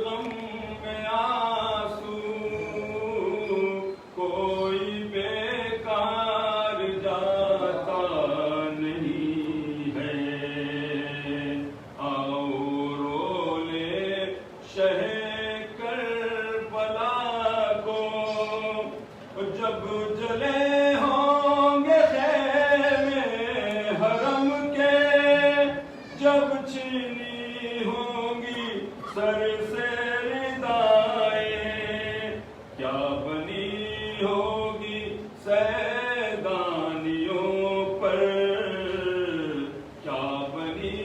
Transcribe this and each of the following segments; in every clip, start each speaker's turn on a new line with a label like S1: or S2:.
S1: غم میں آنسو کوئی بیکار جاتا نہیں ہے، آؤ رو لے شہ کربلا کو، جب جلے ہوں گے خیمے حرم کے، جب چھینی ہوں گی سر سے ردائیں، کیا بنی ہوگی سیدانیوں پر، کیا بنی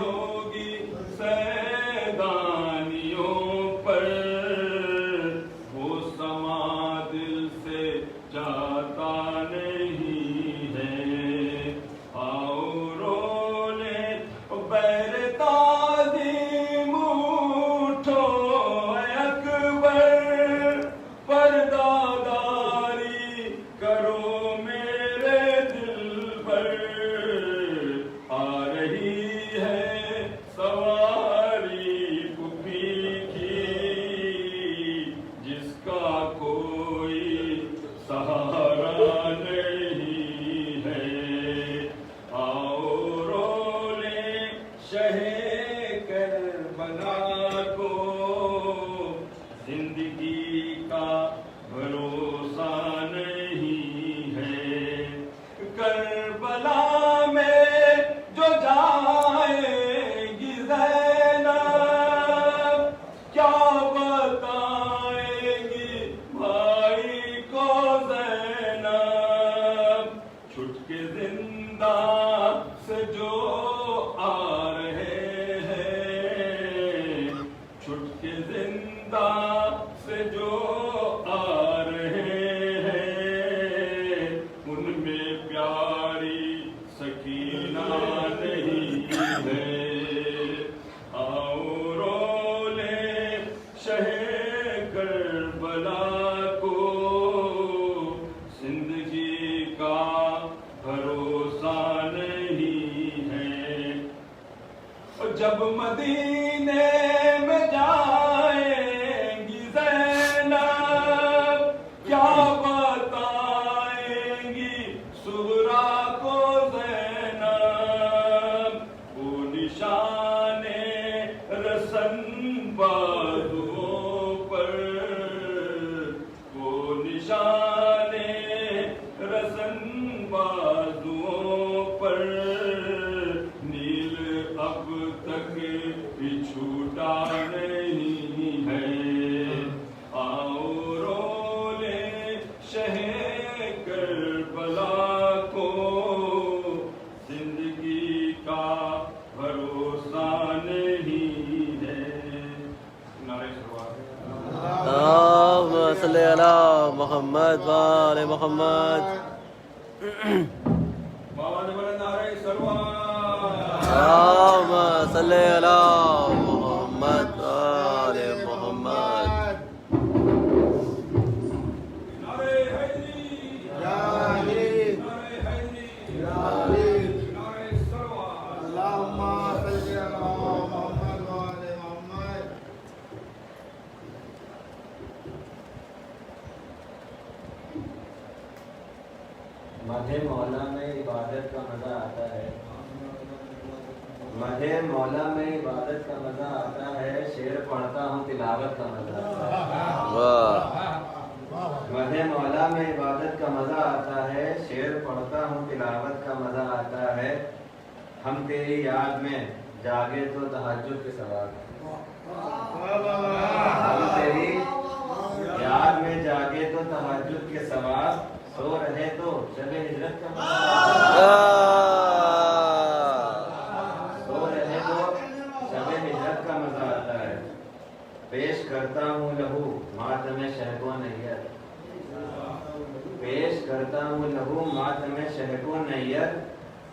S1: ہوگی سیدانیوں پر، وہ سما دل سے جاتا نہیں ہے، آؤ رو لے بیر تعظیم اٹھو اے اکبر، پرداداری کرو میرے دل پر، آ رہی ہے سواری پھوپھی کی، جس کا کوئی سہارا نہیں ہے، آؤ رو لے شہ کربلا کو، زندگی کا بھروسہ نہیں ہے، کربلا میں جو جائے گی زینب، کیا بتائے گی بھائی کو زینب، چھٹ کے زندہ سے جو آ رہے ہیں، چھٹ کے زندہ سے جو آ رہے ہیں، ان میں پیاری سکینہ نہیں ہے، آؤ رو لے شہ کربلا کو، زندگی کا بھروسہ نہیں ہے، جب مدینے میں جائیں گی زینب، کیا بتائیں گی سغرا کو زینب، وہ نشان رسن بازوؤں پر، وہ نشان رسن بازوؤں پر، نیل اب تک بھی چھوٹا نہیں ہے، آؤ رو لے شہ کربلا کو، زندگی کا بھروسہ نہیں ہے، نعرہ سلوات۔
S2: اللہم صلی علی محمد وآل محمد،
S1: بابا نے بولا نعرہ سلوات۔
S2: اللہم صلی علی محمد وآل محمد،
S1: نعرہ حیدری،
S3: یا علی،
S1: نعرہ حیدری،
S3: یا علی،
S1: نعرہ سلوات۔
S3: اللہم صلی علی محمد وآل محمد۔
S4: مدح مولا میں عبادت کا مزہ آتا ہے، مدح مولا میں عبادت کا مزہ آتا ہے، شعر پڑھتا ہوں تلاوت کا مزہ آتا ہے،
S2: واہ،
S4: مدح مولا میں عبادت کا مزہ آتا ہے، شعر پڑھتا ہوں تلاوت کا مزہ آتا ہے، ہم تیری یاد میں جاگے تو تہجد کے ثواب، ہم تیری یاد میں جاگے تو تہجد کے ثواب، سو رہے تو شب ہجرت کا مزہ، سو رہے تو شب ہجرت کا مزہ آتا ہے، پیش کرتا ہوں لہو ماتم شہد و نیت، پیش کرتا ہوں لہو ماتم شہد و نیت،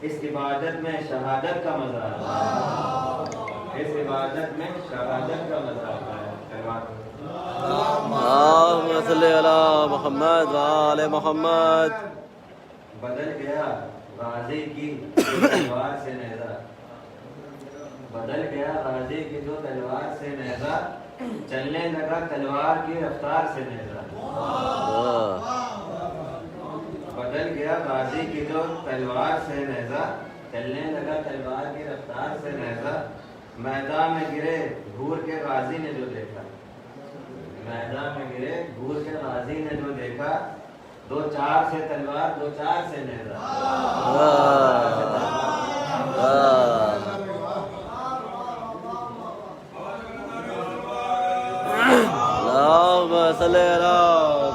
S4: اس عبادت میں شہادت کا مزہ آتا ہے، اس عبادت میں شہادت کا مزہ آتا ہے،
S2: اللہم صلی علی محمد وآل محمد،
S4: بدل گیا غازی کی تلوار سے نیزہ، بدل گیا غازی کی جو تلوار سے نیزہ چلنے لگا تلوار کی رفتار سے نیزہ بدل گیا غازی کی جو تلوار سے نیزہ چلنے لگا تلوار کی رفتار سے نیزہ میدان میں گرے گھور کے غازی نے جو دیکھا میدان میں گرے گھور کے غازی نے جو دیکھا دو چار سے تلوار دو چار سے نیزہ
S2: اللهم صل على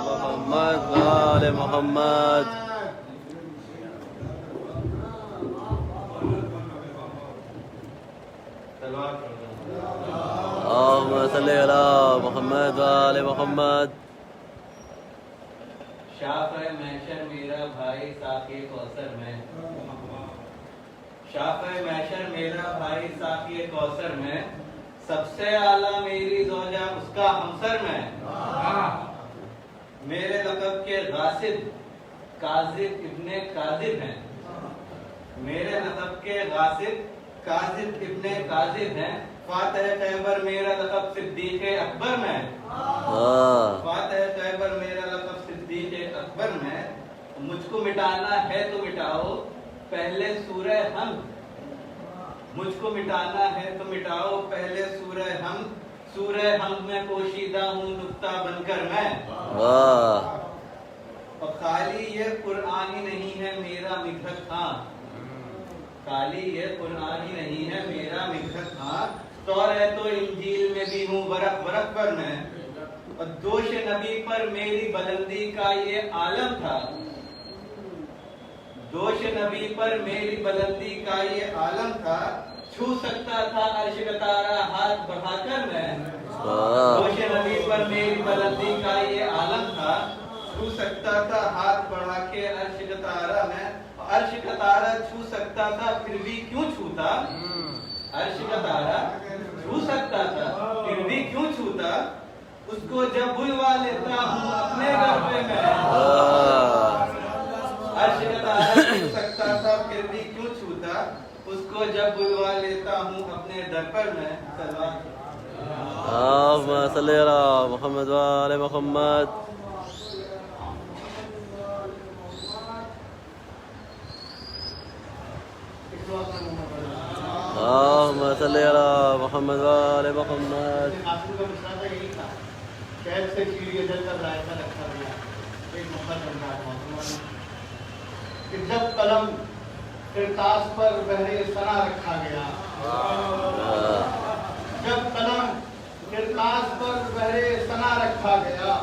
S2: محمد وآل محمد اللهم صل على محمد وآل محمد
S4: شافع محشر میرا بھائی ساقی کوثر میں شافع محشر میرا بھائی ساقی کوثر میں سب سے اعلیٰ میری زوجہ اس کا ہمسر میں میرے لقب کے غاصب کاذب ابن کاذب ہیں میرے لقب کے غاصب کاذب ابن کاذب ہیں فاتح خیبر میرا لقب صدیق اکبر میں فاتح خیبر میرا لقب صدیق اکبر میں مجھ کو مٹانا ہے تو مٹاؤ پہلے سورہ حمد مجھ کو مٹانا ہے تو مٹاؤ پہلے سورہ حمد میں پوشیدہ ہوں نقطہ بن کر میں اور خالی یہ قرآنی نہیں ہے میرا مدحت خاں خالی یہ قرآنی نہیں ہے میرا مدحت خاں توریت و انجیل میں بھی ہوں ورق ورق پر میں اور دوش نبی پر میری بلندی کا یہ عالم تھا دوش نبی پر میری بلندی کا یہ عالم تھا چھو سکتا تھا عرش کا تارا ہاتھ بڑھا کر میں دوش نبی پر میری بلندی کا یہ عالم تھا چھو سکتا تھا ہاتھ بڑھا کے عرش کا تارا میں عرش کا تارا چھو سکتا تھا پھر بھی کیوں چھوتا عرش کا تارا چھو سکتا تھا پھر بھی کیوں چھوتا اس کو جب بلوا لیتا ہوں اپنے گھر پہ میں عرش کا تارا چھو سکتا تھا پھر بھی کیوں چھوتا اس کو جب بلوا لیتا ہوں اپنے در پر میں
S2: اللهم صل على محمد وآل محمد اللهم صل على محمد وآل محمد
S3: قاسم کا مسئلہ یہی تھا شہر سے چیڑی جل کر رائتا رکھا گیا ایک مقدر بن رہا کہ جب قلم کرتاس پر بحر ثنا رکھا گیا جب قلم کرتاس پر بحر ثنا رکھا گیا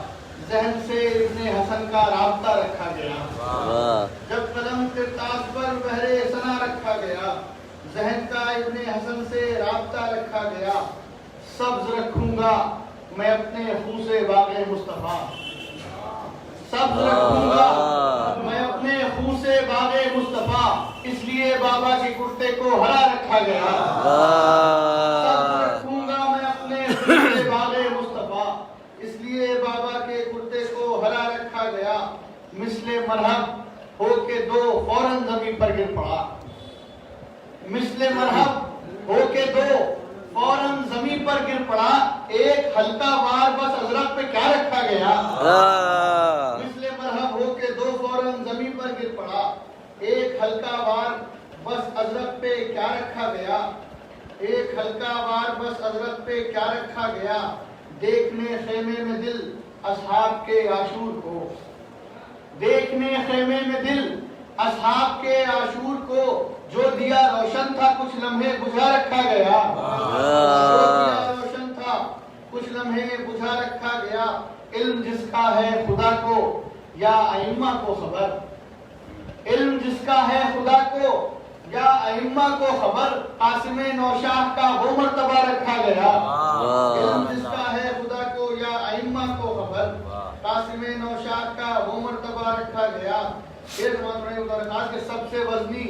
S3: ذہن سے ابن حسن کا رابطہ رکھا گیا جب قلم کرتاس پر بحر ثنا رکھا گیا ذہن کا ابن حسن سے رابطہ رکھا گیا سبز رکھوں گا میں اپنے خون سے باغ مصطفیٰ سبز رکھوں گا میں اپنے خون سے باغ مصطفیٰ اس لیے بابا کے کرتے کو ہرا رکھا گیا سبز رکھوں گا میں اپنے خون سے باغ مصطفیٰ اس لیے بابا کے کرتے کو ہرا رکھا گیا مثل مرہم ہو کے دو فوراً زمین پر گر پڑا مثل مرہم ہو کے دو فوراً زمین پر گر پڑا ایک ہلکا وار بس ازرق پہ کیا رکھا گیا مثل مرہم ہو کے دو فوراً زمین پر گر پڑا ایک ہلکا وار بس ازرق پہ کیا رکھا گیا ایک ہلکا وار بس ازرق پہ کیا رکھا گیا دیکھنے خیمے میں دل اصحاب کے عاشور کو دیکھنے خیمے میں دل اصحاب کے عاشور کو جو دیا روشن تھا کچھ لمحے بجھا رکھا گیا جو دیا روشن تھا کچھ لمحے بجھا رکھا گیا علم جس کا ہے خدا کو یا ائمہ کو خبر علم جس کا ہے خدا کو یا ائمہ کو خبر قاسم نوشاہ کا وہ مرتبہ رکھا گیا علم جس کا ہے خدا کو یا ائمہ کو خبر قاسم نوشاہ کا وہ مرتبہ رکھا گیا یہ زمان رہے ادارکات کے سب سے وزنی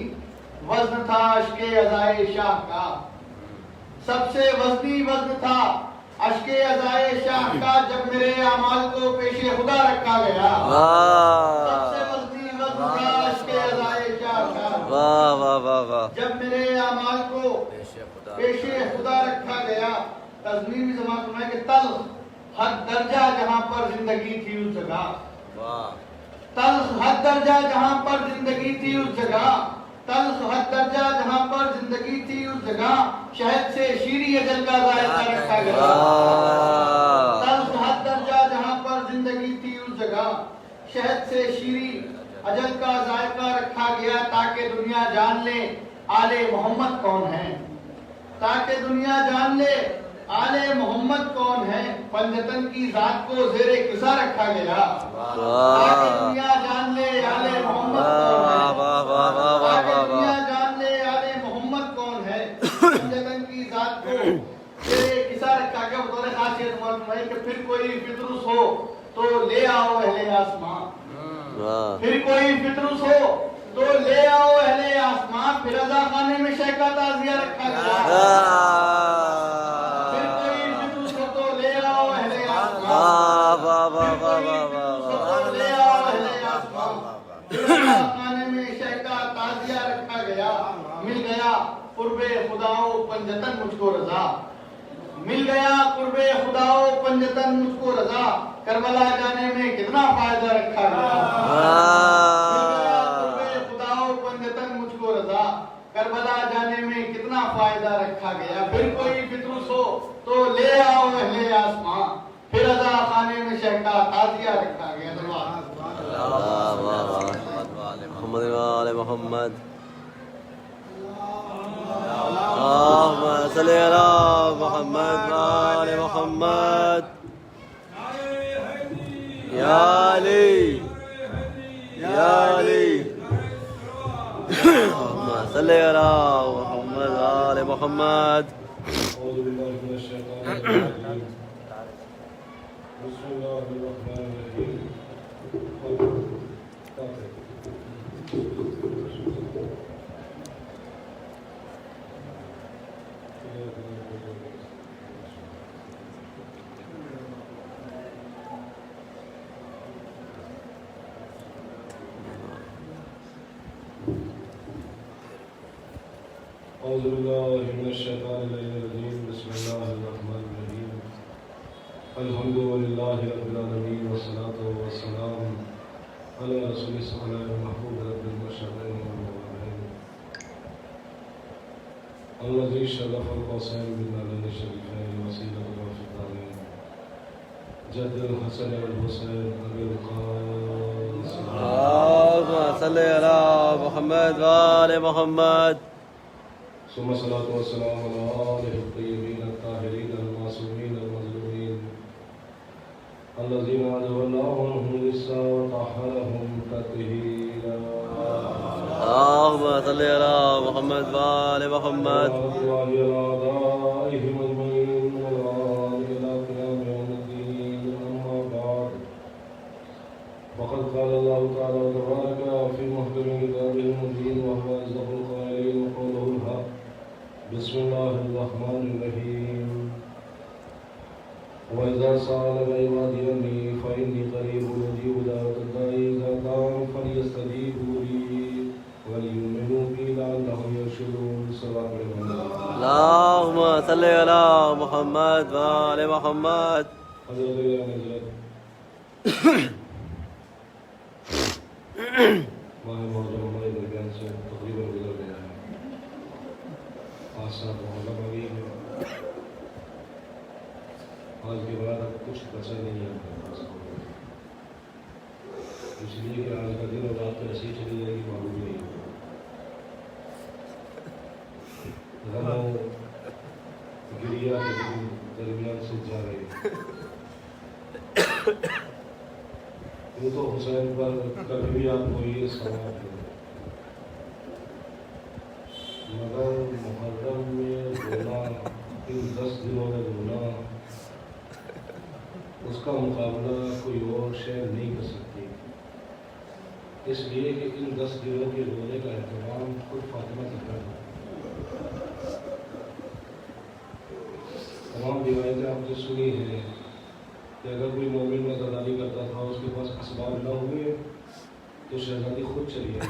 S3: وزن تھا عشق عزائے شاہ کا سب سے وزنی وزن تھا عشق عزائے شاہ کا جب میرے اعمال کو پیش خدا رکھا گیا سب سے وزنی وزن تھا عشق عزائے شاہ کا جب میرے اعمال کو پیش خدا رکھا گیا. تزمین بھی زمان فرمائے کہ تلخ حد درجہ جہاں پر زندگی تھی اس جگہ. تلخ حد درجہ جہاں پر زندگی تھی اس جگہ. تلخ حد درجہ جہاں پر زندگی تھی اس جگہ. شہد سے شیریں اجل کا ذائقہ رکھا گیا. تلخ حد درجہ جہاں پر زندگی تھی اس جگہ. شہد سے شیریں اجل کا ذائقہ رکھا گیا تاکہ دنیا جان لے آل محمد کون ہے. تاکہ دنیا جان لے آل محمد کون ہے. پنجتن کی ذات کو زیر کسا رکھا گیا تاکہ دنیا جان لے آل محمد کون ہے. تاکہ دنیا جان لے آل محمد کون ہے. پنجتن کی ذات کو زیر کسا رکھا گیا. بطور خاصیت معلوم ہے کہ پھر کوئی فطرس ہو تو لے آؤ اہل آسمان. پھر کوئی فطرس ہو تو لے آؤ اہل آسمان. پھر رضا خانے میں شیخ کا تعزیہ رکھا گیا. پھر کوئی فطرس ہو تو لے آؤ اہل آسمان. پھر کوئی فطرس ہو تو لے آؤ اہل آسمان. پھر رضا خانے میں شیخ کا تعزیہ رکھا گیا. مل گیا قرب خداؤ پنجتن مجھ کو رضا. مل گیا قرب خداؤ پنجتن مجھ کو رضا. کربلا جانے میں کتنا فائدہ رکھا گیا. مل گیا قرب خداؤ پنجتن مجھ کو رضا. کربلا جانے میں کتنا فائدہ رکھا گیا. پھر کوئی فطرس ہو تو لے آؤ اہل آسمان. پھر رضا خانے میں شیخ کا تعزیہ رکھا گیا.
S2: محمد وآل محمد. اللهم صل على محمد وآل محمد. یا علی یا علی. اللهم صل على محمد وآل محمد.
S5: أعوذ بالله من الشيطان الرجيم. بسم الله الرحمن الرحيم. أعوذ بالله من الشيطان الرجيم. بسم الله الرحمن الرحيم. الحمد لله رب العالمين والصلاة والسلام على رسول الله المحبوب رب المشرقين والمغربين الذي شرف القاسين بالنبي الشريفين وسيلة الوفدانين جد الحسن والحسين أبي القاسم.
S2: اللهم صل على محمد وآل محمد.
S5: ثم الصلاة والسلام على آله الطيبين الطاهرين المعصومين المظلومين الذين عذب الله عنهم لسا وطهرهم تطهيرا.
S2: اللهم صل على محمد وآل محمد.
S5: وعلى أعدائهم أجمعين والآل إلى قيام يوم الدين. أما بعد فقد قال الله تعالى تبارك في محكم كتابه المبين وهو أصدق القائلين وقوله الحق. بسم الله الرحمن الرحيم. وإذا سألك عبادي عني فإني قريب أجيب دعوة الداعي إذا دعان فليستجيبوا لي وليؤمنوا بي لعلهم يرشدون. صلى الله عليه وسلم.
S2: اللهم صل على محمد وآل محمد.
S5: حضرت ماہ محرم ہمارے درمیان سے تقریباً گزر گیا ہے. 5 سال محرم آ گئی ہے. آج کے بعد اب کچھ بچا نہیں ہے ہمارے پاس. اس لیے کہ آج کا دن اور رات ایسی چلی جائے گی معلوم نہیں. غم و گریا کے دن درمیان سے جا رہے ہیں. وہ تو حسین پر کبھی بھی آپ کو یہ سوال ہے مگر محرم میں رونا ان 10 دنوں میں رونا اس کا مقابلہ کوئی اور شے نہیں کر سکتی. اس لیے کہ ان 10 دنوں کے رونے کا اہتمام خود فاطمہ زہرا ہے. تمام روایتیں آپ نے سنی ہیں کہ اگر کوئی مومن نظرداری کرتا تھا اس کے پاس اسباب نہ ہوئے تو شہزادی خود چلی آئی.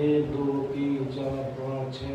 S5: 1 2 3 4 5 6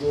S5: 2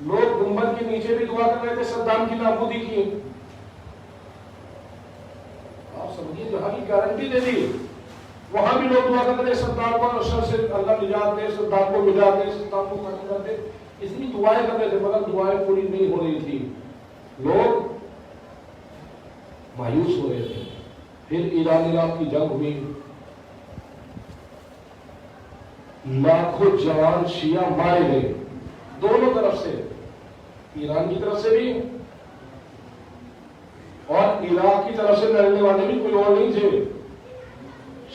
S5: لوگ گنبد کے نیچے بھی دعا کر رہے تھے صدام کی نابودی کی. آپ سمجھیے جہاں کی گارنٹی دے دی وہاں بھی لوگ دعا کر رہے تھے صدام کو شر سے اللہ نجات دے, صدام کو ملا دے, صدام کو ختم کر دے. اتنی دعائیں کر رہے تھے مگر دعائیں پوری نہیں ہو رہی تھی. لوگ مایوس ہو رہے تھے. پھر ایران عراق کی جنگ ہوئی, لاکھوں جوان شیعہ مارے گئے دونوں طرف سے, ایران کی طرف سے بھی اور عراق کی طرف سے لڑنے والے بھی کوئی اور نہیں تھے,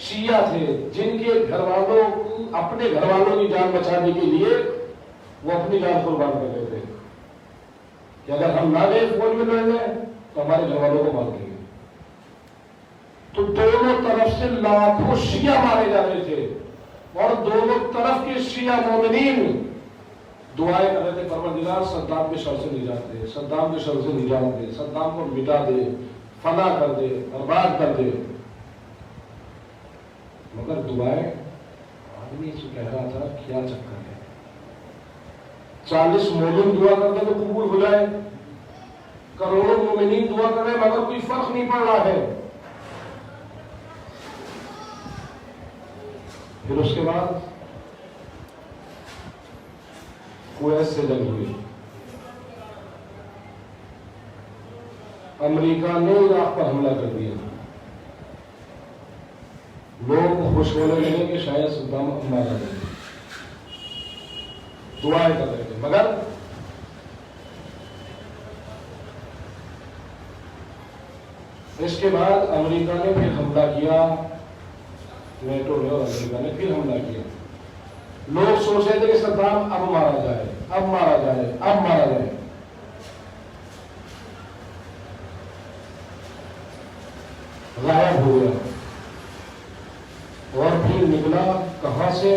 S5: شیعہ تھے جن کے گھر والوں اپنے گھر والوں کی جان بچانے کے لیے وہ اپنی جان قربان کر رہے تھے کہ اگر ہم نہ گئے فوج میں لڑنے تو ہمارے گھر والوں کو مار دیں گے. تو دونوں طرف سے لاکھوں شیعہ مارے جا رہے تھے اور دونوں طرف کے شیعہ مومنین دعائیں کر رہے تھے پروردگار صدام کے شر سے نجات دے, صدام کے شر سے نجات دے, صدام کو مٹا دے, فنا کر دے, برباد کر دے. مگر دعائیں آدمی سے کہہ رہا تھا کیا چکر ہے, 40 مومن دعا کرتے تو قبول ہو جائے, کروڑوں مومنین دعا کر رہے مگر کوئی فرق نہیں پڑ رہا ہے. پھر اس کے بعد کویت سے جنگ ہوئی. امریکہ نے عراق پر حملہ کر دیا. لوگ خوش ہونے لگے کہ شاید صدام مارا جائے, دعائیں کر رہے تھے. مگر اس کے بعد امریکہ نے پھر حملہ کیا, نیٹو نے اور امریکہ نے پھر حملہ کیا. لوگ سوچ رہے تھے کہ صدام اب مارا جائے, اب مارا جائے, اب مارا جائے. غائب ہو گیا اور پھر نکلا کہاں سے,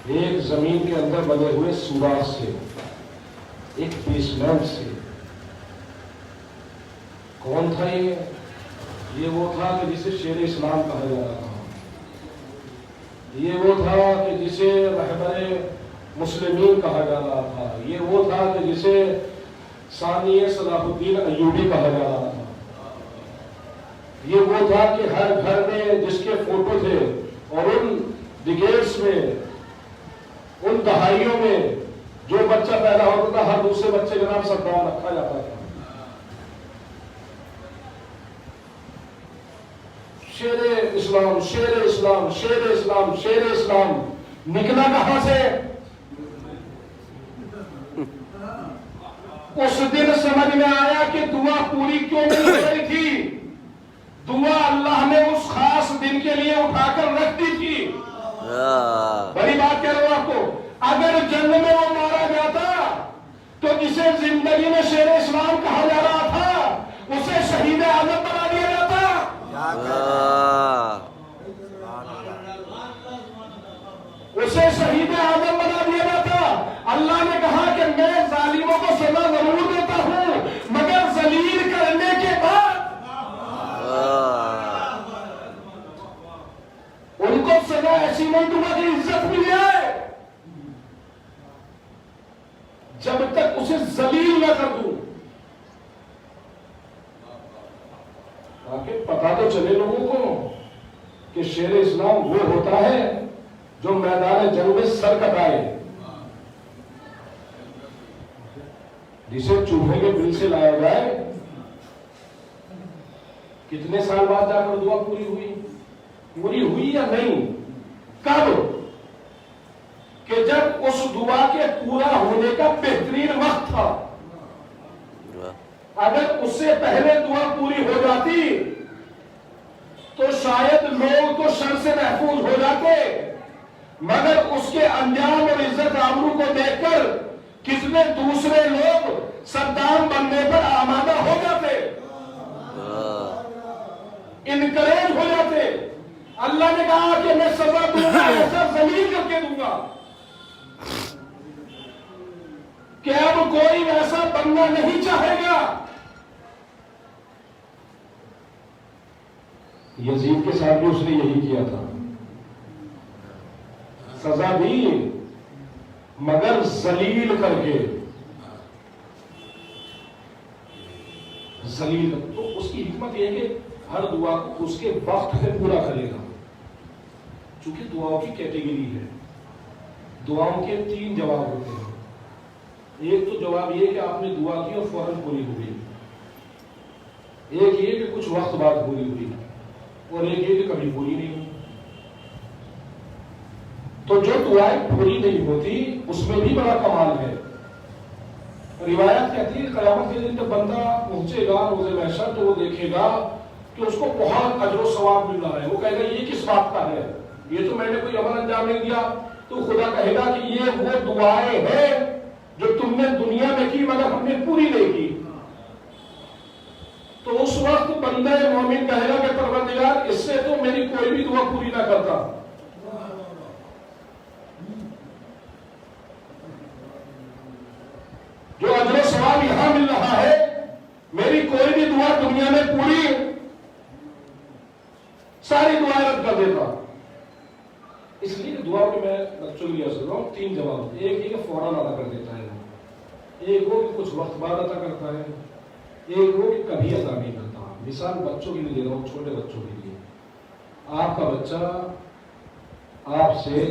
S5: ایک زمین کے اندر بنے ہوئے سوراخ سے, ایک بیسمنٹ سے. کون تھا یہ وہ تھا کہ جسے شیر اسلام کہا جا رہا تھا. یہ وہ تھا کہ جسے رہبر مسلمین کہا جا رہا تھا. یہ وہ تھا کہ جسے ثانی صلاح الدین ایوبی کہا جا رہا تھا. یہ وہ تھا کہ ہر گھر میں جس کے فوٹو تھے اور ان ڈیکیڈز میں, ان دہائیوں میں جو بچہ پیدا ہوتا تھا ہر دوسرے بچے کا نام صدام رکھا جاتا تھا. شیر اسلام, شیر اسلام, شیر اسلام, شیر اسلام. نکلا کہاں سے؟ اس دن سمجھ میں آیا کہ دعا پوری کیوں نہیں ہو رہی تھی. دعا اللہ نے اس خاص دن کے لیے اٹھا کر رکھ دی تھی. بڑی بات کہہ رہا ہوں آپ کو, اگر جنگ میں وہ مارا جاتا تو جسے زندگی میں شیر اسلام کہا جا رہا تھا اسے شہید اعظم بنا دیا جاتا. اسے شہید اعظم بنا دیا جاتا. اللہ نے کہا کہ میں ظالموں کو سزا ضرور دیتا ہوں مگر ذلیل کرنے کے بعد ان کو سزا ایسی نہیں دوں گا کہ عزت مل جائے جب تک اسے ذلیل نہ کر دوں, تاکہ پتا تو چلے لوگوں کو کہ شیر اسلام وہ ہوتا ہے جو میدان جنگ میں سر کٹائے, جسے چوہے کے بل سے لایا جائے. کتنے سال بعد جا کر دعا پوری ہوئی, پوری ہوئی یا نہیں؟ کب؟ کہ جب اس دعا کے پورا ہونے کا بہترین وقت تھا. اگر اس سے پہلے دعا پوری ہو جاتی تو شاید لوگ تو شر سے محفوظ ہو جاتے, مگر اس کے انجام اور عزت آبرو کو دیکھ کر کتنے دوسرے لوگ صدام بننے پر آمادہ ہو جاتے, انکریج ہو جاتے. اللہ نے کہا کہ میں سزا دوں گا, ایسا ذلیل کر کے دوں گا کہ اب کوئی ایسا بننا نہیں چاہے گا. یزید کے ساتھ بھی اس نے یہی کیا تھا, سزا دی مگر ذلیل کر کے، ذلیل تو اس کی حکمت یہ ہے کہ ہر دعا کو اس کے وقت میں پورا کرے گا. چونکہ دعاؤں کی کیٹیگری ہے، دعاؤں کے 3 جواب ہوتے ہیں. ایک تو جواب یہ کہ آپ نے دعا کی اور فوراً پوری ہو گئی، ایک یہ کہ کچھ وقت بعد پوری ہوئی، اور ایک یہ کہ کبھی پوری نہیں ہوئی. تو جو دعائیں پوری نہیں ہوتی اس میں بھی بڑا کمال ہے. روایت کہتی ہے قیامت کے دن جب بندہ پہنچے گا روز محشر تو وہ دیکھے گا کہ اس کو بہت اجر و ثواب مل رہا ہے. وہ کہے گا یہ کس بات کا ہے، یہ تو میں نے کوئی عمل انجام نہیں دیا. تو خدا کہے گا کہ یہ وہ دعائیں ہیں جو تم نے دنیا میں کی مگر ہم نے پوری نہیں کی. تو اس وقت بندہ مومن کہے گا کہ پروردگار اس سے تو میری کوئی بھی دعا پوری نہ کرتا. جو اجر و ثواب یہاں مل رہا ہے میری کوئی بھی دعا دنیا میں پوری ساری دعائیں رد کر دیتا. اس لیے دعا کے میں بچوں کے لیے کر رہا ہوں 3 جواب. ایک یہ کہ فوراً ادا کر دیتا ہے، ایک وہ کہ کچھ وقت بعد ادا کرتا ہے، ایک وہ کہ کبھی ادا نہیں کرتا. مثال بچوں کے لیے دے رہا ہوں، چھوٹے بچوں کے لیے. آپ کا بچہ آپ سے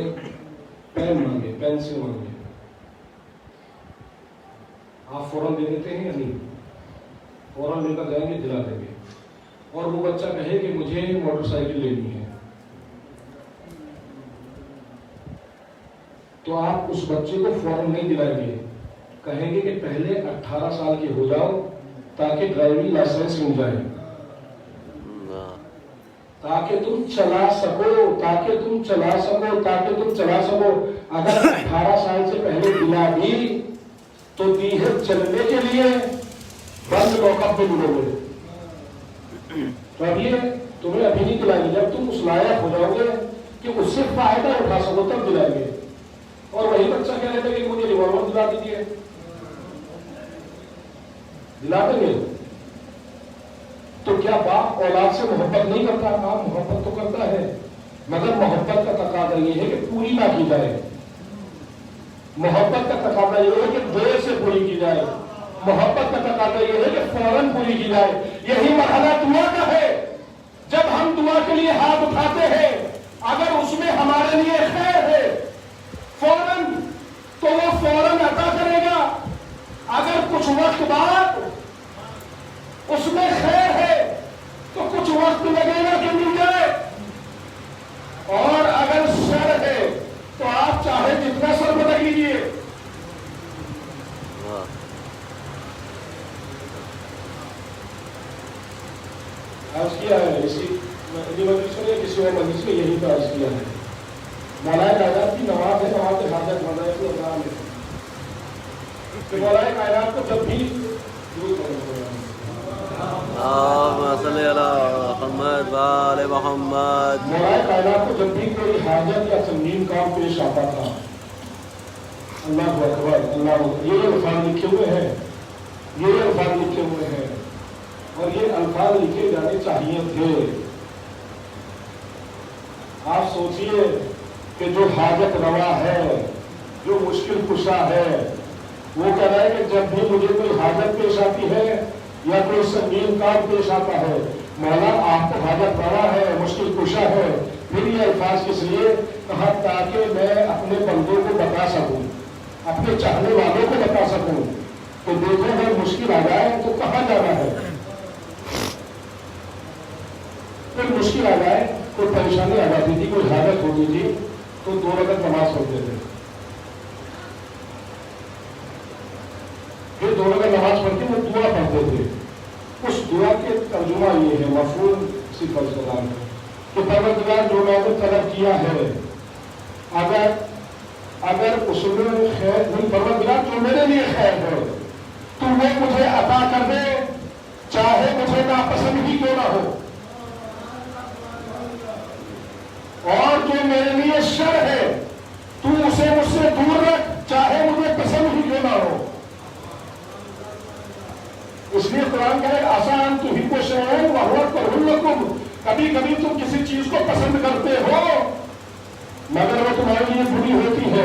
S5: پین مانگے، پینسل مانگے، آپ فوراً دے دیتے ہیں یا نہیں؟ فوراً لے کر جائیں گے، دلا دیں گے. اور وہ بچہ کہے کہ مجھے موٹر سائیکل لینی ہے، تو آپ اس بچے کو فوراً نہیں دلائیں گے، کہیں گے کہ پہلے 18 سال کے ہو جاؤ تاکہ ڈرائیونگ لائسنس مل جائے، تاکہ تم چلا سکو، تاکہ تم چلا سکو، تاکہ تم چلا سکو. اگر 18 سال سے پہلے دلا دی تو دی ہے چلنے کے لیے، بند موقع پہ ملو گے. تو اب یہ تمہیں ابھی نہیں دلائیں گے، جب تم اس لائق ہو جاؤ گے کہ اس سے فائدہ اٹھا سکو تب دلائیں گے. اور وہی بچہ کہہ رہے تھے کہ مجھے ریوالور دلا دیجیے، دلا دیں گے. تو کیا باپ اولاد سے محبت نہیں کرتا؟ ہاں محبت تو کرتا ہے، مگر محبت کا تقاضا یہ ہے کہ پوری نہ کی جائے. محبت کا تقاضا یہ ہے کہ دیر سے پوری کی جائے. محبت کا تقاضا یہ ہے کہ فوراً پوری کی جائے. یہی مرحلہ دعا کا ہے. جب ہم دعا کے لیے ہاتھ اٹھاتے ہیں، اگر اس میں ہمارے لیے خیر ہے فوراً تو وہ فوراً عطا کرے گا. اگر کچھ وقت بعد اس میں خیر ہے تو کچھ وقت لگے گا کہ مل جائے. اور اگر شر ہے تو آپ چاہے جتنا سر بدل لیجیے. عرض کیا ہے اسی مجلس میں، کسی اور مجلس میں یہی کا عرض کیا ہے. مولانا کائنات کی نماز ہے، نماز کے حاجت مند ہے تو اسلام ہے کہ مولانا کائنات کو جب بھی درود پڑھنا.
S2: اللهم صل على محمد وآل محمد.
S5: مولانا کائنات کو جب بھی کوئی حاجت یا سنگین کام پیش آتا تھا، اللہ اکبر اللہ اکبر، یہ الفاظ لکھے ہوئے ہیں، یہ الفاظ لکھے ہوئے ہیں، اور یہ الفاظ لکھے جانے چاہیے تھے. آپ سوچئے کہ جو حاجت روا ہے، جو مشکل کشا ہے، وہ کہہ رہا ہے کہ جب بھی مجھے کوئی حاجت پیش آتی ہے یا کوئی سنگین کام پیش آتا ہے، مولا آپ کو حاجت روا ہے، مشکل کشا ہے. پھر یہ الفاظ کس لیے کہا؟ تاکہ میں اپنے بندوں کو بتا سکوں، اپنے چاہنے والوں کو بتا سکوں کہ دیکھو اگر مشکل آ جائے تو کہاں جانا ہے. کوئی مشکل آ جائے، کوئی پریشانی آ جاتی تھی، کوئی حاجت ہوتی تھی تو 2 رکعت نماز پڑھتے تھے. پھر 2 رکعت نماز پڑھ کے وہ دعا پڑھتے تھے. اس دعا کے ترجمہ یہ ہے، مفہوم صرف السلام ہے کہ پروردگار جو میں نے طلب کیا ہے، اگر اس میں خیر نہیں، پروردگار جو میرے لیے خیر ہے تو وہ مجھے عطا کر دے، چاہے مجھے ناپسند ہی کیوں نہ ہو. اور جو میرے لیے شر ہے تو اسے مجھ سے دور رکھ، چاہے مجھے پسند ہی کیوں نہ ہو. اس لیے قرآن کہے آسان تو ہی کو شہر وہو کرہلکم، کبھی کبھی تم کسی چیز کو پسند کرتے ہو مگر وہ تمہارے لیے بری ہوتی ہے،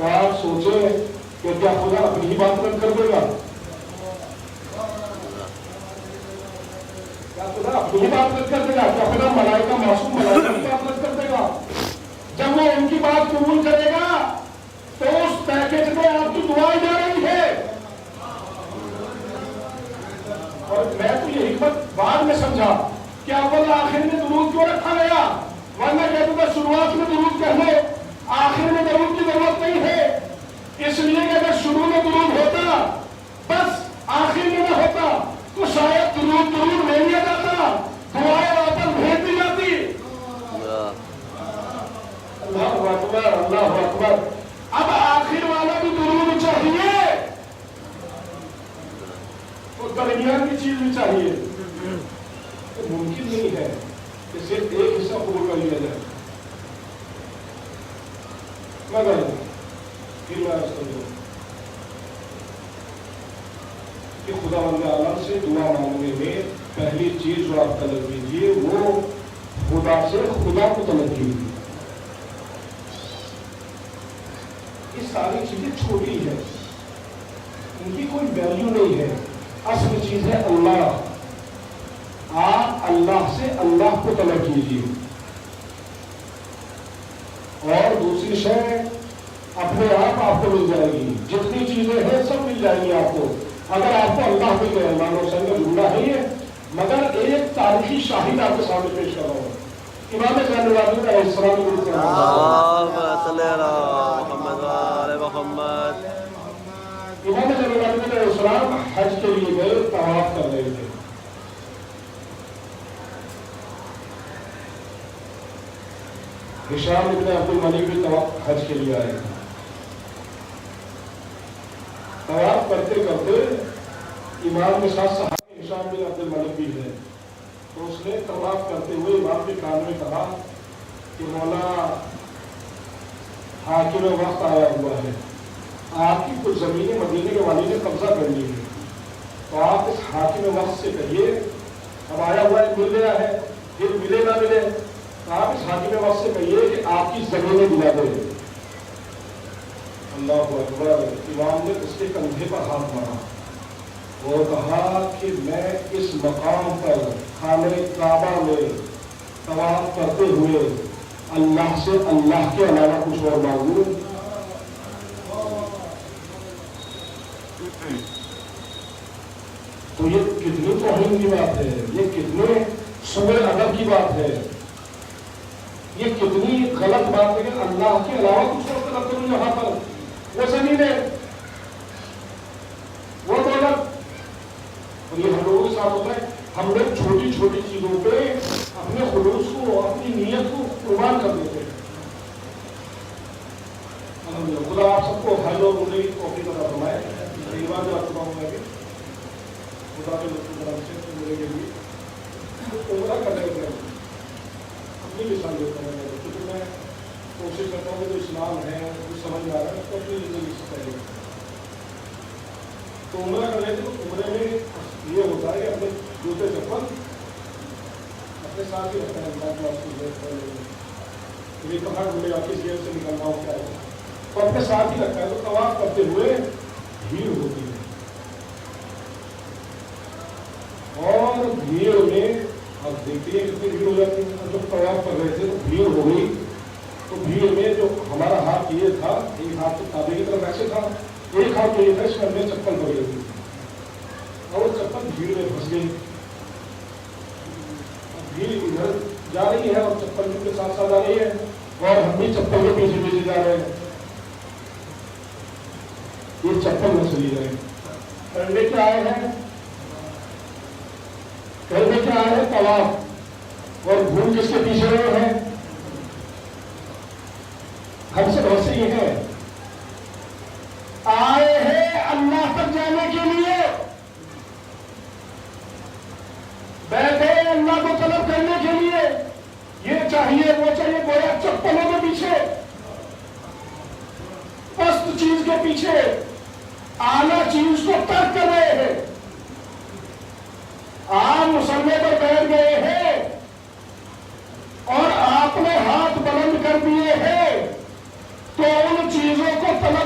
S5: تو آپ سوچیں کہ کیا خدا اپنی ہی بات رد کر دے گا؟ کیا خدا اپنی ہی بات رد کر دے گا؟ کیا خدا ملائکہ معصوم ملائکہ کی بات رد کر دے گا؟ جب وہ ان کی بات قبول کرے گا تو اس پیکج میں آپ کی دعائیں جا رہی ہے. اور میں تو یہ حکمت بعد میں سمجھا کہ اول آخر میں درود کیوں رکھا گیا، ورنہ کہتے تھا شروعات میں درود کہہ لو، آخر میں درود کی ضرورت نہیں ہے. اس لیے کہ اگر شروع میں درود ہوتا بس آخر میں نہ ہوتا تو شاید درود لے لیا جاتا، دعائیں واپس بھیج دی جاتی. اللہ اکبر اللہ اکبر. اب آخر والا بھی درود چاہیے، اور درمیان کی چیز بھی چاہیے. تو ممکن نہیں ہے کہ صرف ایک حصہ قبول کر لیا جائے. مگر پھر میں سمجھوں کہ خدا بند عالم سے دعا مانگنے میں پہلی چیز جو آپ طلب کیجیے وہ خدا سے خدا کو طلب کیجیے. یہ ساری چیزیں چھوٹی ہیں، ان کی کوئی ویلیو نہیں ہے. اصل چیز ہے اللہ. آپ اللہ سے اللہ کو طلب کیجیے. اور دوسری شے اپنے آپ کو مل جائے گی. جتنی چیزیں ہیں سب مل جائیں گی آپ کو اگر آپ کو اللہ مل جائے. مان حسین کا جملہ ہے یہ، مگر ایک تاریخی شاہد آپ کے سامنے پیش کر رہا ہوں. امام زین العابدین علیہ السلام امام زین العابدین علیہ السلام حج کے لیے گئے، طواف کر رہے تھے. ہشام ابن عبد الملک بھی حج کے لیے آئے. طواف کرتے کرتے امام کے ساتھ صحابی ہشام بن عبد الملک بھی ہے. تو اس نے طواف کرتے ہوئے امام کے کان میں کہا کہ مولا حاکم وقت آیا ہوا ہے، آپ کی کچھ زمینیں مدینے کے والی نے قبضہ کر لی ہے، تو آپ اس حاکم وقت سے کہیے اب آیا ہوا ہے، مل گیا ہے، پھر ملے نہ ملے، تو آپ اس حاکم وقت سے کہیے کہ آپ کی زمینیں دلا دیں. اللہ اکبر. امام نے اس کے کندھے پر ہاتھ مارا اور کہا کہ میں اس مقام پر خانہ کعبہ میں طواف کرتے ہوئے اللہ سے اللہ کے علاوہ کچھ اور مانگوں. تو یہ کتنی توہین کی بات ہے، یہ کتنے سوء ادب کی بات ہے، یہ کتنی غلط بات ہے کہ اللہ کے علاوہ کچھ اور طلب کروں. یہاں پر وہ زمینیں، وہ دولت. اور یہ ہم لوگوں کے ساتھ ہوتا ہے، ہم لوگ چھوٹی چھوٹی چیزوں پہ اپنے خلوص کو اپنی نیت کو قربان کر دیتے ہیں. خدا آپ سب کو حج اور عمرے کی توفیق عطا فرمائے. یہ بات جو آپ کو کہوں گا کہ خدا کے طرف سے عمرے کے لیے عمرہ کرنے کے اپنی مثال دیتا ہوں، کیونکہ میں کوشش کرتا ہوں کہ جو اسلام ہے جو سمجھ میں آ رہا ہے اس کو اپنی زندگی سے پہلے. تو عمرہ کر لیتے تو عمرے میں یہ ہوتا ہے کہ اپنے جوتے چپل اپنے ساتھ ہی رکھتے ہیں. یہ کہاں ڈھونڈے آپ کی جیب سے نکلنا ہو کیا ہے تو اپنے ساتھ ہی رکھا ہے. تو طواف کرتے ہوئے بھیڑ ہوتی ہے، اور بھیڑ میں آپ دیکھتے ہیں کتنی بھیڑ ہو جاتی ہے. جب طواف کر رہے تھے تو بھیڑ ہو گئی، تو بھیڑ میں جو ہمارا ہاتھ یہ تھا، ایک ہاتھ تو کعبے کی طرف ایسے تھا، ایک ہاتھ تو یہ تھا اس میں ہمیں چپل پڑ گئی تھی، اور چپل بھیڑ میں پھنس گئی. بھیڑ ادھر جا رہی ہے اور چپل کے ساتھ ساتھ آ رہی ہے، اور ہم بھی چپل کے پیچھے پیچھے جا رہے ہیں. یہ چپل میں چلی رہے ہیں. کرنے کیا آئے ہیں؟ کرنے کیا آئے ہیں؟ طواف. اور گھوم کس کے پیچھے رہے ہیں؟ ہم سے بہت سے یہ ہے آئے ہیں اللہ تک جانے کے لیے، بیٹھے اللہ کو طلب کرنے کے لیے. یہ چاہیے وہ چاہیے، گویا چپلوں کے پیچھے، پست چیز کے پیچھے اعلیٰ چیز کو ترک کر رہے ہیں. آپ مسلے پر بیٹھ گئے ہیں اور آپ نے ہاتھ بلند کر دیے ہیں، تو ان چیزوں کو طلب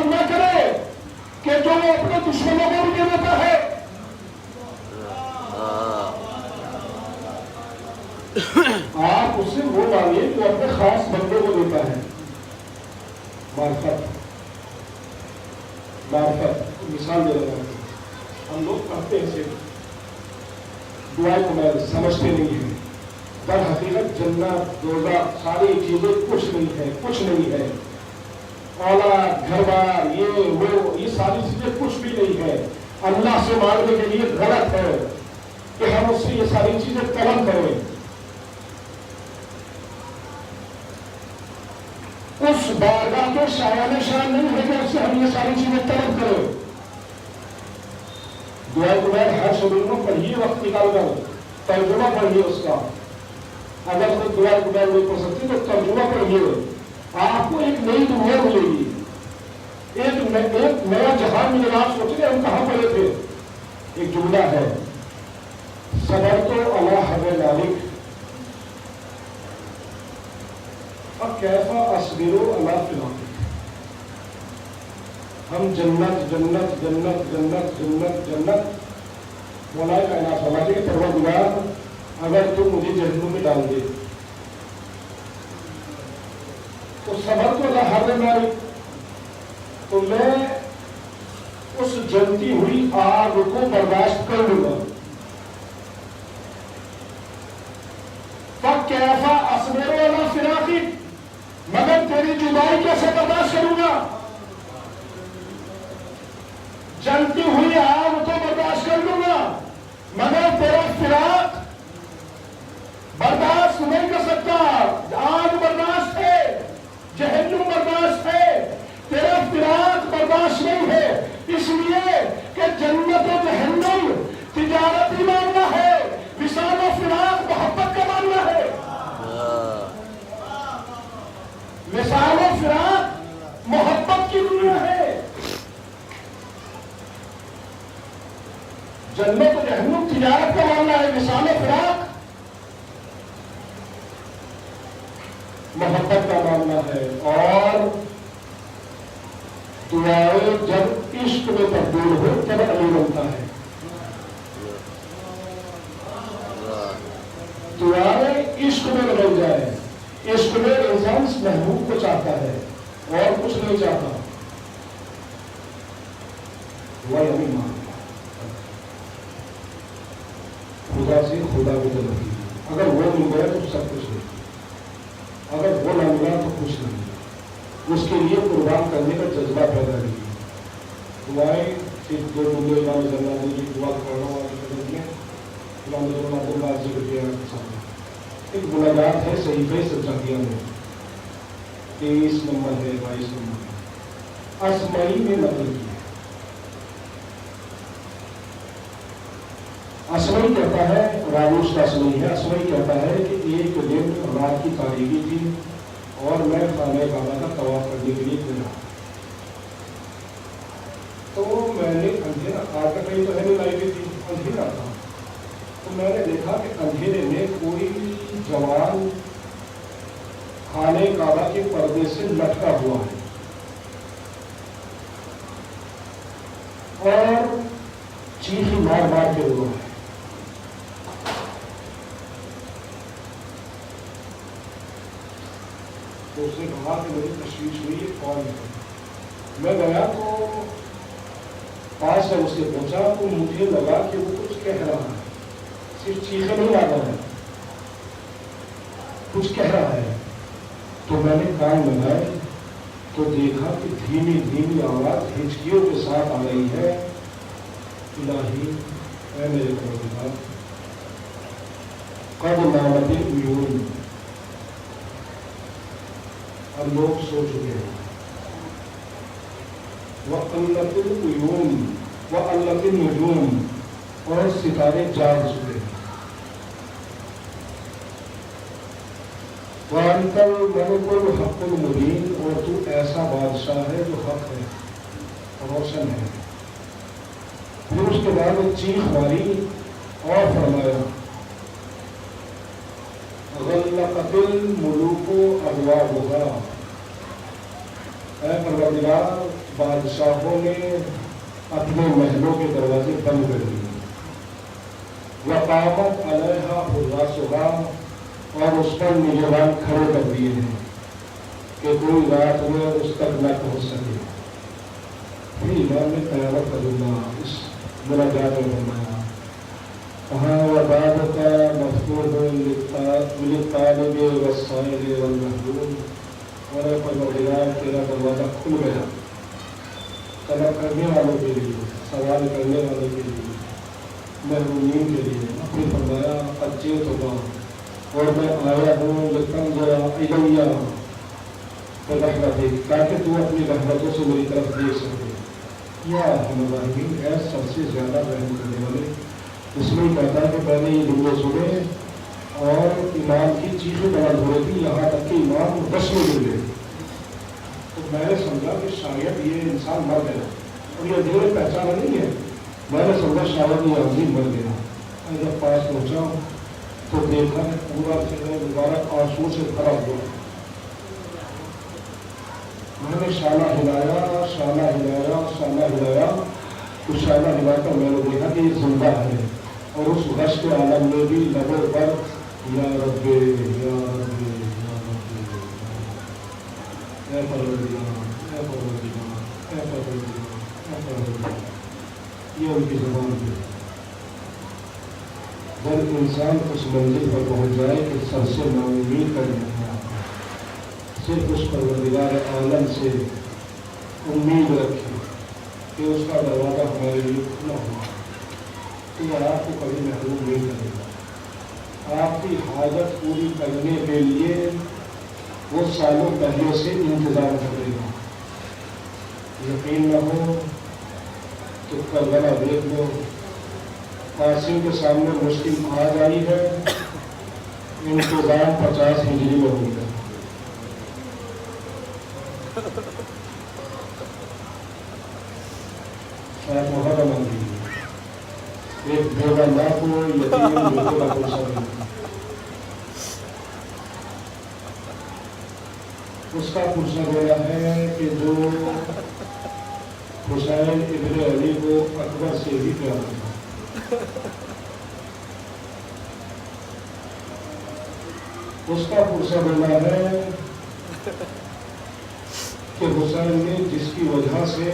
S5: اس سے وہ مانگیے جو اپنے خاص بندے کو دیتا ہے. معرفت مثال دے رہا ہوں. ہم لوگ پڑھتے ہیں صرف دعائیں کو سمجھتے نہیں ہیں. در حقیقت جنت دوزخ ساری چیزیں کچھ نہیں ہے. اولاد گھر بار یہ ساری چیزیں کچھ بھی نہیں ہے. اللہ سے مانگنے کے لیے غلط ہے کہ ہم اس سے یہ ساری چیزیں طلب کریں. اس بارگاہ کے شایان شان نہیں ہے کہ اس سے ہم یہ ساری چیزیں طلب کریں. دعائے قبیل ہر شبیر میں پڑھیے, وقت نکال کر ترجمہ پڑھیے اس کا. اگر کوئی دعائے قبیل نہیں پڑھ سکتی تو ترجمہ پڑھیے, آپ کو ایک نئی دنیا ملے گی, ایک نیا جہان ملے گا. آپ سوچیں ہم کہاں پڑھے تھے. ایک جملہ ہے, صبر تو اللہ حب ذالک کیفا اصبر اللہ فلاک. ہم جنت جنت جنت جنت جنت جنت مولا کائنات فرماتے کہ پروردگار اگر تم مجھے جہنم میں ڈال دے تو صبر تو اللہ حب ذالک, تو میں اس جلتی ہوئی آگ کو برداشت کر لوں گا. فَكَيْفَ أَصْبِرُ عَلَىٰ فِرَاقِكَ, مگر تیری جدائی کیسے برداشت کروں گا. جلتی ہوئی آگ تو برداشت کر لوں گا مگر تیرا فراق برداشت نہیں کر سکتا. آگ برداشت ہے, جہنم برداشت ہے, تیرا فراق برداشت نہیں ہے. اس لیے کہ جنت و جہنم تجارتی معاملہ ہے, وصال و فراق محبت کا معاملہ ہے. وصال و فراق محبت کی دنیا ہے. جنت و جہنم تجارت کا معاملہ ہے, وصال و فراق محبت کا معاملہ ہے. اور دعائیں جب عشق میں تبدیل ہو تب علی بنتا ہے. دعائیں عشق میں بدل جائے. عشق میں انسان محبوب کو چاہتا ہے اور کچھ نہیں چاہتا. دعائیں ہمیں مانگتا خدا سے خدا کو طلب. اگر وہ مل گیا تو سب کچھ نہیں, اگر وہ نہ ملا تو کچھ نہیں. اس کے لیے قربان کرنے کا جذبہ پیدا نہیں. دعائیں صرف دو بندے امام زرنادی کی دعا کرنا والے امام زرنادی کا ذکر کیا. ایک مناجات ہے صحیفہ سجادیہ میں 23 نمبر ہے 22 نمبر ہے, اسمعی میں نقل کی ہے. اسمعی کہتا ہے, راوش کا اسمعی ہے, اسمعی کہتا ہے کہ ایک دن رات کی تاریکی تھی اور میں خانہ کعبہ کا طواف کرنے کے لیے گیا. تو میں نے اندھیرا, آج کا کہیں تو ہے نہیں, لائٹیں تھی, اندھیرا تھا. تو میں نے دیکھا کہ اندھیرے میں کوئی جوان خانہ کعبہ کے پردے سے لٹکا ہوا ہے اور چیخ مار مار کے رو رہا ہے. تو اس نے کہا کہ میری تشویش ہوئی, یہ کون ہے. میں گیا تو پاس جب اس کے پہنچا تو مجھے لگا کہ وہ کچھ کہہ رہا ہے, صرف چیخیں نہیں آ رہا ہے, کچھ کہہ رہا ہے. تو میں نے کان لگائے تو دیکھا کہ دھیمی دھیمی آواز ہچکیوں کے ساتھ آ رہی ہے, الہی اے میرے پروردگار قد نامت العیون, اب لوگ سو چکے ہیں, وَقَلَّتِ الْعُيُونِ وَقَلَّتِ النُّجُومِ, اور ستارے جاگ چکے ہیں. وَأَنْتَ الْمَلِكُ الْحَقُّ الْمُبِينُ, اور تو ایسا بادشاہ ہے جو حق ہے, روشن ہے. پھر اس کے بعد ایک چیخ ماری اور فرمایا غلقت الملوک ابوابها, اے پروردگار بادشاہوں نے اپنے محلوں کے دروازے بند کر دیے. وقامت علیہا حراسها, اور اس پر نگہبان کھڑے کر دیے ہیں کہ کوئی رات میں اس تک نہ پہنچ سکے. پھر امام نے قیامت کا جملہ اس مناجات میں فرمایا کہاں وباب کا مفتوح للطالب والسائل والمحروم. اور پروردگار تیرا دروازہ کھل گیا طلب کرنے والوں کے لیے، سوال کرنے والوں کے لیے، محرومین کے لیے. پھر فرمایا قد جئتک، اور میں آیا ہوں لتنظر الیہ برحمتک، تاکہ تو اپنی رحمتوں سے میری طرف دیکھ سکے. یا ارحم الراحمین، اے سب سے زیادہ رحم کرنے والے. اس میں کہتا ہے کہ پہلے یہ جملے سنے اور امام کی چیخیں بلند ہو رہی تھی یہاں تک کہ امام بس میں گر گئے. تو میں نے سمجھا کہ شاید یہ انسان مر گیا اور یہ دیر پہچانا نہیں ہے. میں نے سمجھا شاید یہ آدمی مر گیا. میں جب پاس پہنچا تو دیکھا کہ پورا چہرہ مبارک آنسو سے بھرا ہوا. میں نے شانہ ہلایا، شانہ ہلایا، شانہ ہلایا. تو شانہ ہلا کر میں نے دیکھا کہ یہ زندہ ہے. اور اس غش کے عالم میں بھی لبوں پر یا رب یا رب یا رب اے پروردگار اے پروردگار اے پروردگار اے پروردگار، یہ ان کی زبان پہ. جب انسان اس منزل پر پہنچ جائے کہ سب سے نا امید کر دیا، صرف اس پروردگار عالم سے امید رکھے کہ اس کا دروازہ ہمارے لیے کھلا ہوا، تو وہ آپ کو کبھی محروم نہیں کرے گا. آپ کی حاجت پوری کرنے کے لیے وہ سالوں پہلے سے انتظار کرے گا. یقین نہ ہو تو کربلا دیکھ لو. قاسم کے سامنے مشکل آ جائی ہے، انتظام 50 ہجری میں ہو گیا. شاید محرم آندھی ایک بیوہ ماں کو یتیم بیٹے کا پرسہ ملتا. اس کا پرسہ گویا ہے کہ جو حسین ابن علی کو اکبر سے بھی پیار تھا. اس کا پرسہ گویا ہے کہ حسین نے جس کی وجہ سے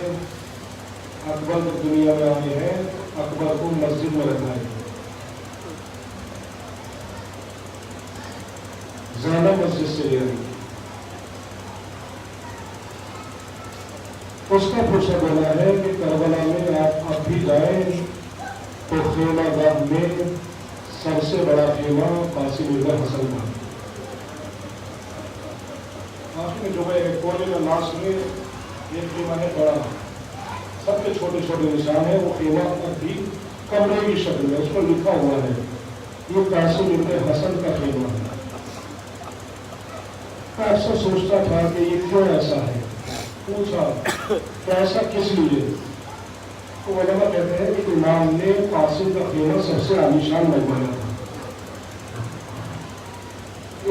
S5: اکبر دنیا میں آئے ہیں، اکبر کو مسجد میں رکھا ہے. زیادہ مسجد سے لے آئی. اس کا پرسہ بنا ہے کہ کربلا میں آپ اب بھی جائیں تو خیمہ گاہ میں سب سے بڑا خیمہ قاسم ابن حسن کا. آپ نے جو ہے کونے میں لاش میں ایک خیمہ ہے بڑا، سب کے چھوٹے چھوٹے نشان ہیں. وہ خیمہ بھی کمرے کی شکل میں، اس پر لکھا ہوا ہے یہ قاسم ابن حسن کا خیمہ ہے. میں اکثر سوچتا تھا کہ یہ کیوں ایسا ہے. پوچھا کہ ایسا کس لیے؟ تو علماء کہتے ہیں کہ امام نے قاسم کا خیمہ سب سے عالیشان بنوایا تھا،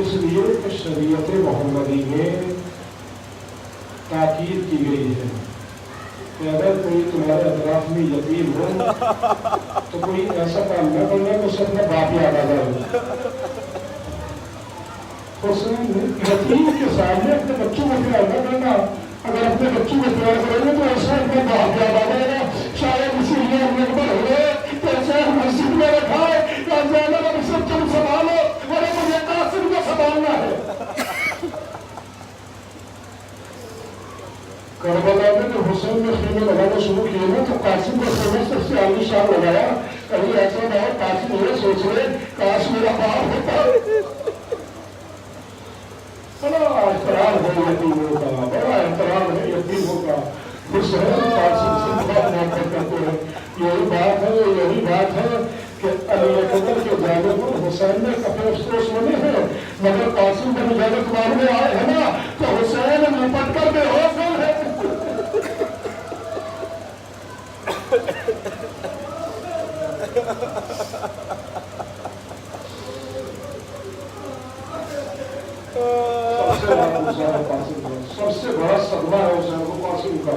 S5: اس لیے کہ شریعت محمدی میں تاکید کی گئی ہے کہ اگر کوئی تمہارے اطراف میں یتیم ہو تو کوئی ایسا کام نہ کرنا تو اسے اپنا باپ یاد آ جائے. یتیم کے سامنے اپنے بچوں کو پیار نہ کرنا. اگر اپنے بچوں کو پیار کریں گے تو ایسا اپنا باپ یاد آ جائے گا. شاید اسی لیے ہم اکبر ہوئے تو ایسا مسجد میں رکھا ہے کہ زیادہ اب سب تم سنبھالو اور مجھے قاسم کو سنبھالنا ہے. کربلا میں جو حسین نے خیمے لگانا شروع کیے نا تو قاسم کو خیمے سب سے عالی شان لگایا. کہیں ایسا نہ ہو قاسم یہ سوچ رہے کاش میرا باپ ہوتا. بڑا احترام ہے یتیموں کا، بڑا احترام ہے یتیموں کا. حسین قاسم سے بہت محبت کرتے ہیں. یہی بات ہے کہ علی اکبر کے جانب پر حسین نے کپڑے افسوس بنے ہیں، مگر قاسم بن جانب تمہارے میں آئے ہیں نا تو حسین لپٹ کر بے ہوش ہے. سب سے بڑا صدمہ ہے حسین کو قاسم کا.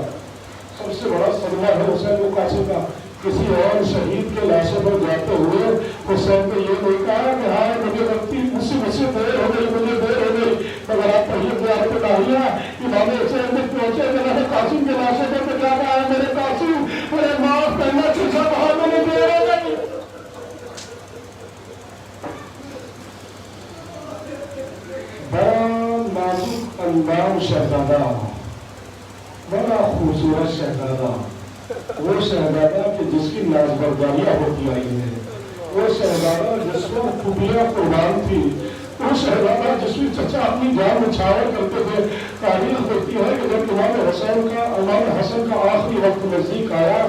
S5: سب سے بڑا صدمہ ہے حسین کو قاسم کا. کسی اور شہید کے لاشے پر جاتے ہوئے حسین نے یہ نہیں کہا کہ ہاں مجھے غلطی مجھ سے سے دیر ہو گئی، مجھے دیر ہو گئی، مگر آپ پہلے سے آپ کو ڈالیاں امام حسین میں پہنچے، جناب قاسم کے لاشے پر تو کیا کہا ہے میرے قاسم، میرے معاف کرنا چیزا بہت میں نے دیر ہو گئی. بڑا نازک اندام شہزادہ، بڑا خوبصورت شہزادہ، وہ شہزادہ کہ جس کی نازبرداریاں ہوتی آئی ہیں، وہ شہزادہ جس پر خوبیاں قربان تھی، وہ شہزادہ جس کی چچا اپنی جان نچھاور کرتے تھے. تاریخ دیکھتی ہے کہ جب امام حسن کا آخری وقت نزدیک آیا،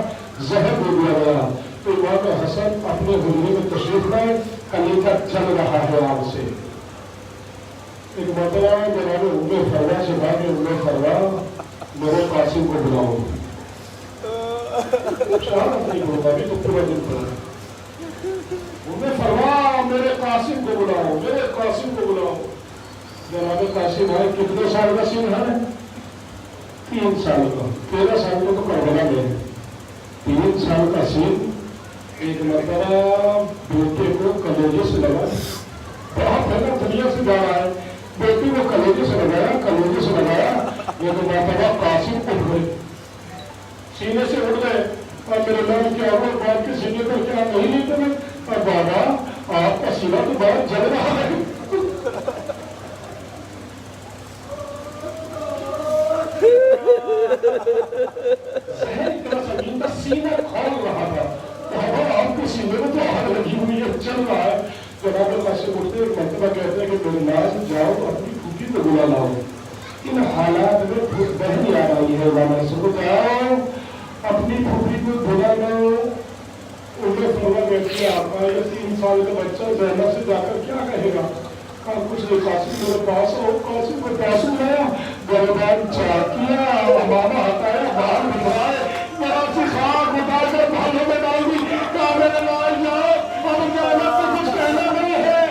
S5: زہر دے دیا گیا، تو امام حسن اپنے حجرے میں تشریف لائے، کلیجہ چل رہا ہے آپ سے. ایک مرتبہ جناب ام فروا سے کہا کہ ام فروا میرے قاسم کو بلاؤ. شہادت نہیں ہوگا ابھی تو پورا دن پڑا. ام فروا میرے قاسم کو بلاؤ، میرے قاسم کو بلاؤ. جناب قاسم آئے. کتنے سال کا سن ہے؟ 3 سال کا. 13 سال کا تو کربلا میں. 3 سال کا سن. ایک مرتبہ بیٹے کو کلیجے سے لگا، بہت پہلے دنیا سے جا رہا ہے، بیٹی کو کلیجے سے لگایا، لیکن مرتبہ قاسم اٹھ گئے، سینے سے اٹھ گئے. اور میرے نام کیا ہوا باپ کے سینے پر کیا نہیں لیتے میں؟ اور بابا آپ کا سینہ تو بہت جل رہا ہے. سینہ کھول رہا تھا، بابا آپ کے سینے میں تو آگ لگی ہوئی ہے، چل رہا ہے. جناب قاسم اٹھتے ایک مرتبہ کہتے ہیں کہ میرے ناز جاؤ تو اپنی پھوپھی کو بلا لاؤ. ان حالات میں بہن یاد آئی ہے. والا سب جاؤ اپنی پھوپھی کو بلا لاؤ. انہیں فرما کہتی ہے آپ کا یہ 3 سال کا بچہ زینب سے جا کر کیا کہے گا؟ کچھ نہیں. قاسم میرے پاس ہو. قاسم کے پاس گیا، گردان چاک کیا، امامہ ہٹایا، باہر بٹھائے، ذرا سی خاک اٹھا کر بالوں میں ڈال دی. کہا میرے لال جاؤ، اب زینب سے کچھ کہنا نہیں ہے.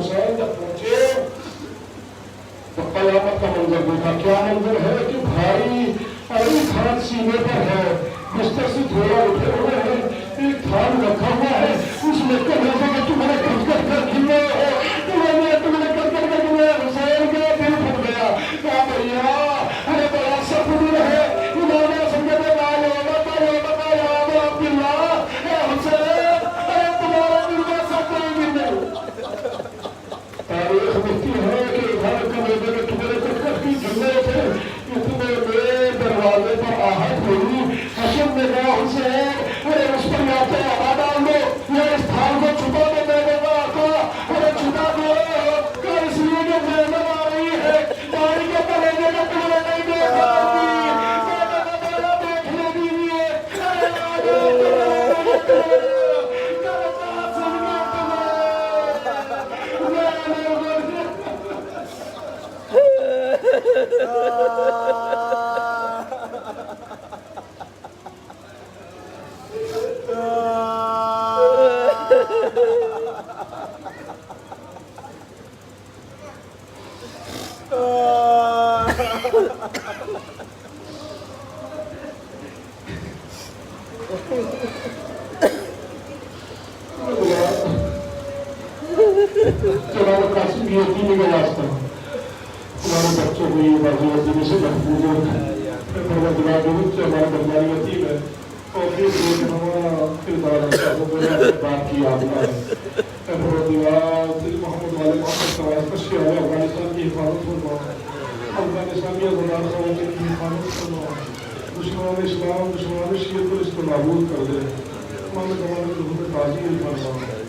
S5: حسین جب پہنچے تو قیامت کا منظر دیکھا. کیا منظر ہے کہ بھائی علی خان سینے پر ہے، بستر سے تھوڑا اٹھے ہوئے ہیں، ایک تھان رکھا ہوا ہے، اس میں کہنے سے کہ تمہیں کر گھنے ہو، تمہیں کر گھنے. حسین کا دل پھٹ گیا. کہا بھیا ارے بڑا صبر ہے، امام سنگت عبداللہ اے حسین، ارے تمہارا دل میں صبر نہیں. تاریخ لکھتی ہے کہ گھر کے میدے میں تمہارے چکر کی جملے تھے، اتنے میں دروازے پر آہٹ ہوئی. حشم نے کہا حسین ارے اس پر یا تو آبا ڈال دو یا اس تھان کو چھپا دو. میں نے کہا آقا ارے چھپا دو کہ اس لیے کہ زینب آ رہی ہے، پانی کے پلینے کا ٹکڑا نہیں دے سکتی، زینب میرا دیکھنے دیجیے. جناب قاسم کی یقینی کا واسطہ ہمارے بچوں کو یہ بازی یقینی سے محفوظ ہو ہمارا درباری یتیم ہے اور پھر ہمارا کردار بات کی آدمی ہے. محمد والے محمد سواز کشی والے افغانستان کی حفاظت فرماؤ، افغانستان کی آزاد خواتین کی حفاظت فرماؤ. دشمنان اسلام دشمنان شریعت کو اس کو نابود کر دے. ہمیں تمام تاجی فرما.